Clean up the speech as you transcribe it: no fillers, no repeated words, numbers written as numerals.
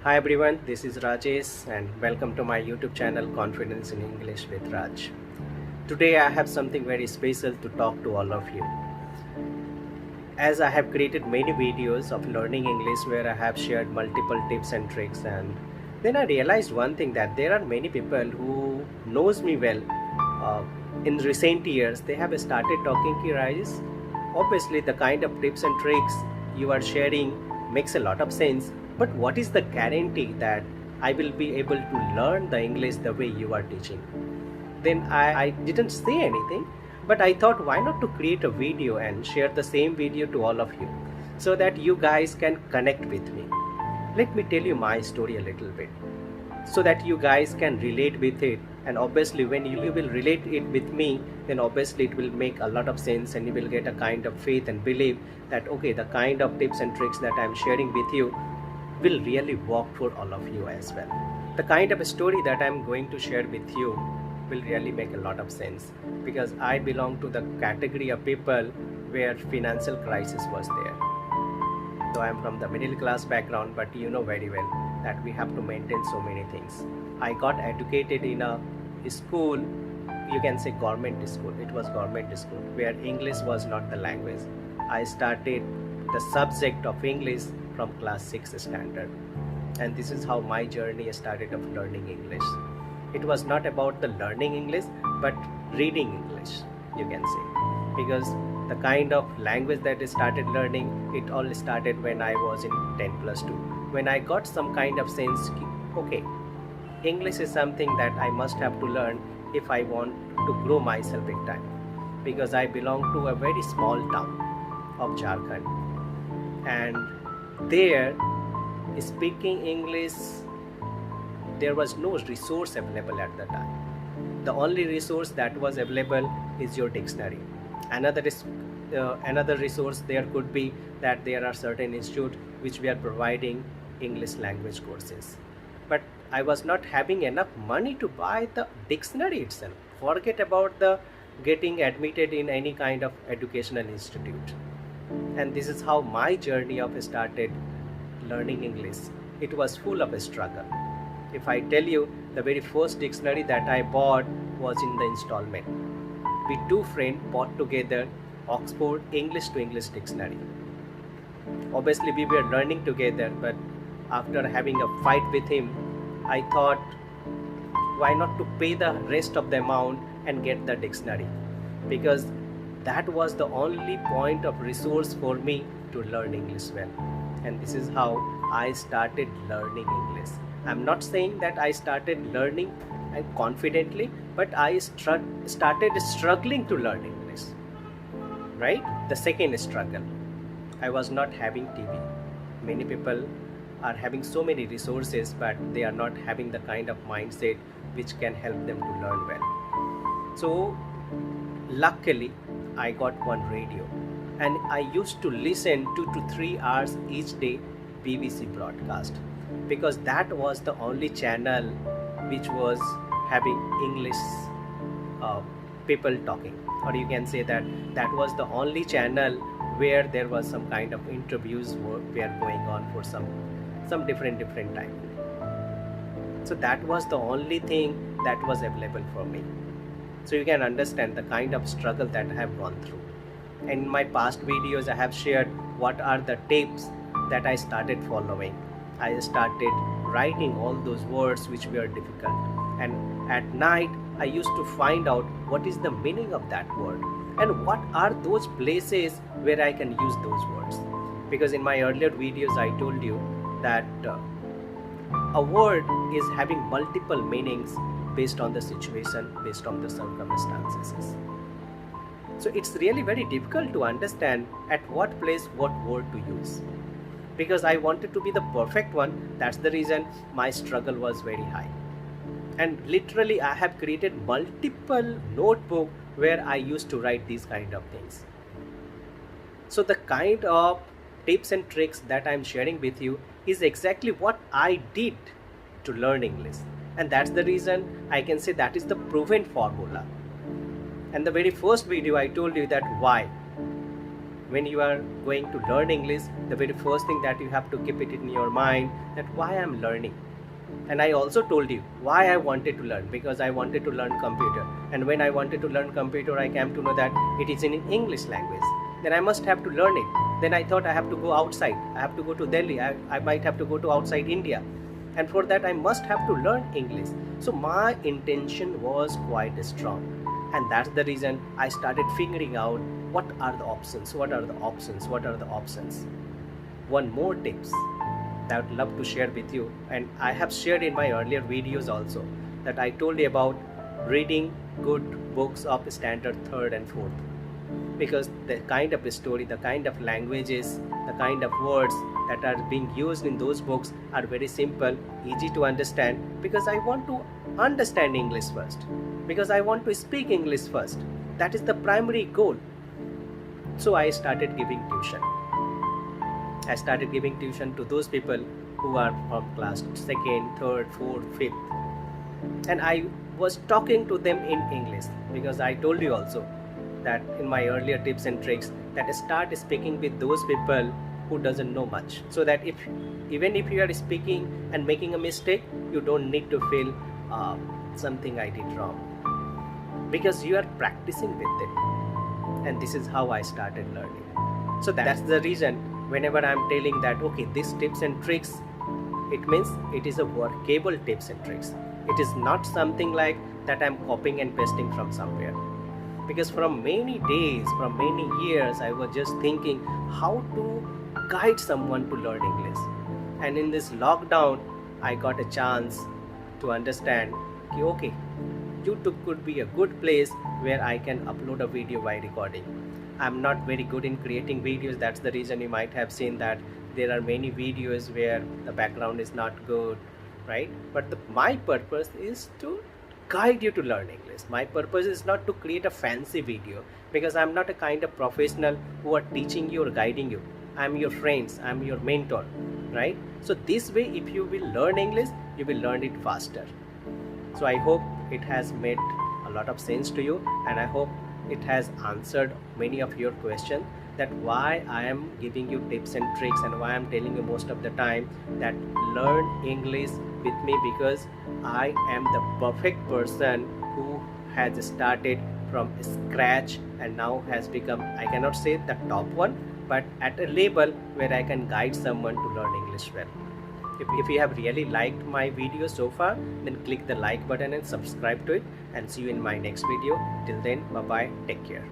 Hi everyone, this is Rajesh and welcome to my YouTube channel Confidence in English with Raj. Today I have something very special to talk to all of you. As I have created many videos of learning English where I have shared multiple tips and tricks, and then I realized one thing, that there are many people who knows me well. Uh, in recent years they have started talking ki Rajesh, obviously the kind of tips and tricks you are sharing makes a lot of sense, but what is the guarantee that I will be able to learn the English the way you are teaching? Then I didn't say anything, but I thought, why not to create a video and share the same video to all of you so that you guys can connect with me. Let me tell you my story a little bit so that you guys can relate with it, and obviously when you will relate it with me, then obviously it will make a lot of sense and you will get a kind of faith and belief that okay, the kind of tips and tricks that I'm sharing with you will really work for all of you as well. The kind of story that I'm going to share with you will really make a lot of sense, because I belong to the category of people where financial crisis was there. So I'm from the middle class background, but you know very well that we have to maintain so many things. I got educated in a school, you can say government school. It was government school where English was not the language. I started the subject of English from class 6 standard, and this is how my journey started of learning English. It was not about the learning English but reading English, you can say, because the kind of language that I started learning, it all started when I was in 10 plus 2, when I got some kind of sense, okay, English is something that I must have to learn if I want to grow myself big time, because I belong to a very small town of Jharkhand, and there speaking English, there was no resource available at the time. The only resource that was available is your dictionary. Another resource there could be that there are certain institutes which we are providing English language courses, but I was not having enough money to buy the dictionary itself. Forget about the getting admitted in any kind of educational institute. And this is how my journey of started learning English. It was full of a struggle. If I tell you, the very first dictionary that I bought was in the installment. We two friends bought together Oxford English to English dictionary. Obviously we were learning together, but after having a fight with him, I thought, why not to pay the rest of the amount and get the dictionary, because that was the only point of resource for me to learn English well. And this is how I started learning English. I'm not saying that I started learning confidently, but I started struggling to learn English, right? The second struggle, I was not having TV. Many people are having so many resources, but they are not having the kind of mindset which can help them to learn well. So luckily I got one radio, and I used to listen 2 to 3 hours each day BBC broadcast, because that was the only channel which was having English uh, people talking, or you can say that that was the only channel where there was some kind of interviews were going on for some different time. So that was the only thing that was available for me. So you can understand the kind of struggle that I have gone through. In my past videos I have shared what are the tips that I started following. I started writing all those words which were difficult, and at night I used to find out what is the meaning of that word and what are those places where I can use those words. Because in my earlier videos I told you that a word is having multiple meanings based on the situation, based on the circumstances. So it's really very difficult to understand at what place what word to use. Because I wanted to be the perfect one, that's the reason my struggle was very high. And literally I have created multiple notebook where I used to write these kind of things. So the kind of tips and tricks that I'm sharing with you is exactly what I did to learn English. And that's the reason I can say that is the proven formula. And the very first video I told you that why. when you are going to learn English, the very first thing that you have to keep it in your mind, that why I'm learning. And I also told you why I wanted to learn, because I wanted to learn computer. And when I wanted to learn computer, I came to know that it is in English language. Then I must have to learn it. Then I thought I have to go outside. I have to go to Delhi. I might have to go to outside India. And for that, I must have to learn English. So my intention was quite strong. And that's the reason I started figuring out what are the options, what are the options, what are the options. One more tips that I would love to share with you, and I have shared in my earlier videos also, that I told you about reading good books of standard 3rd and 4th, because the kind of story, the kind of languages, the kind of words that are being used in those books are very simple, easy to understand, because I want to understand English first, because I want to speak English first. That is the primary goal. So I started giving tuition. I started giving tuition to those people who are from class 2nd, 3rd, 4th, 5th. And I was talking to them in English, because I told you also that in my earlier tips and tricks, that start speaking with those people who doesn't know much, so that even if you are speaking and making a mistake, you don't need to feel something I did wrong, because you are practicing with them. And this is how I started learning. So that's the reason whenever I'm telling that, okay, these tips and tricks, it means it is a workable tips and tricks. It is not something like that I'm copying and pasting from somewhere. Because from many days, from many years, I was just thinking how to guide someone to learn English. And in this lockdown, I got a chance to understand, okay, YouTube could be a good place where I can upload a video by recording. I'm not very good in creating videos. That's the reason you might have seen that there are many videos where the background is not good, right? But my purpose is to guide you to learn English. My purpose is not to create a fancy video, because I'm not a kind of professional who are teaching you or guiding you. I'm your friends, I'm your mentor, right? So this way, if you will learn English, you will learn it faster. So I hope it has made a lot of sense to you, and I hope it has answered many of your questions, that why I am giving you tips and tricks, and why I'm telling you most of the time that learn English with me, because I am the perfect person who has started from scratch and now has become, I cannot say the top one, but at a level where I can guide someone to learn English well. If you have really liked my video so far, then click the like button and subscribe to it, and see you in my next video. Till then, bye bye, take care.